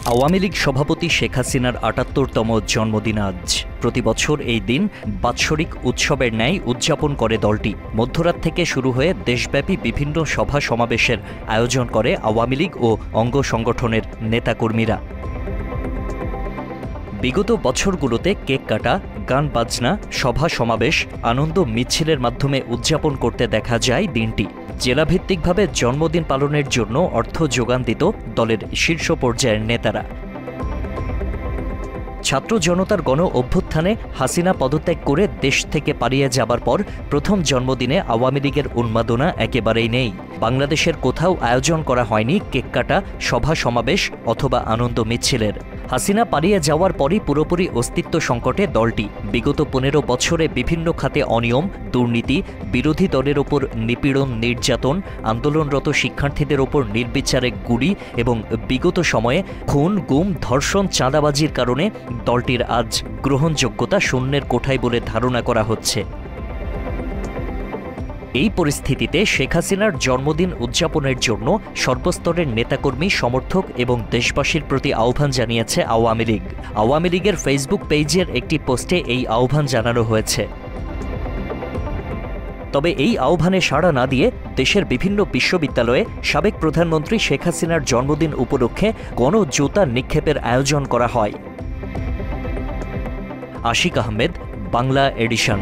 আওয়ামী লীগ সভাপতি শেখ হাসিনার ৭৮তম জন্মদিন আজ। প্রতি বছর এই দিন বাৎসরিক উৎসবের ন্যায় উদযাপন করে দলটি। মধ্যরাত থেকে শুরু হয়ে দেশব্যাপী বিভিন্ন সভা সমাবেশের আয়োজন করে আওয়ামী লীগ ও অঙ্গ সংগঠনের নেতাকর্মীরা। বিগত বছরগুলোতে কেক কাটা, গান বাজনা, সভা সমাবেশ, আনন্দ মিছিলের মাধ্যমে উদযাপন করতে দেখা যায় দিনটি। জেলাভিত্তিকভাবে জন্মদিন পালনের জন্য অর্থ যোগান দিত দলের শীর্ষ পর্যায়ের নেতারা। ছাত্র জনতার গণ অভ্যুত্থানে হাসিনা পদত্যাগ করে দেশ থেকে পালিয়ে যাবার পর প্রথম জন্মদিনে আওয়ামী লীগের উন্মাদনা একেবারেই নেই। বাংলাদেশের কোথাও আয়োজন করা হয়নি কেক কাটা, সভা সমাবেশ অথবা আনন্দ মিছিলের। হাসিনা পালিয়ে যাওয়ার পরই পুরোপুরি অস্তিত্ব সংকটে দলটি। বিগত ১৫ বছরে বিভিন্ন খাতে অনিয়ম, দুর্নীতি, বিরোধী দলের ওপর নিপীড়ন, নির্যাতন, আন্দোলনরত শিক্ষার্থীদের ওপর নির্বিচারে গুলি এবং বিগত সময়ে খুন, গুম, ধর্ষণ, চাঁদাবাজির কারণে দলটির আজ গ্রহণযোগ্যতা শূন্যের কোঠায় বলে ধারণা করা হচ্ছে। এই পরিস্থিতিতে শেখ হাসিনার জন্মদিন উদযাপনের জন্য সর্বস্তরের নেতাকর্মী, সমর্থক এবং দেশবাসীর প্রতি আহ্বান জানিয়েছে আওয়ামী লীগ। আওয়ামী লীগের ফেসবুক পেজের একটি পোস্টে এই আহ্বান জানানো হয়েছে। তবে এই আহ্বানে সাড়া না দিয়ে দেশের বিভিন্ন বিশ্ববিদ্যালয়ে সাবেক প্রধানমন্ত্রী শেখ হাসিনার জন্মদিন উপলক্ষে গণজোতা নিক্ষেপের আয়োজন করা হয়। আশিক আহমেদ, বাংলা এডিশন।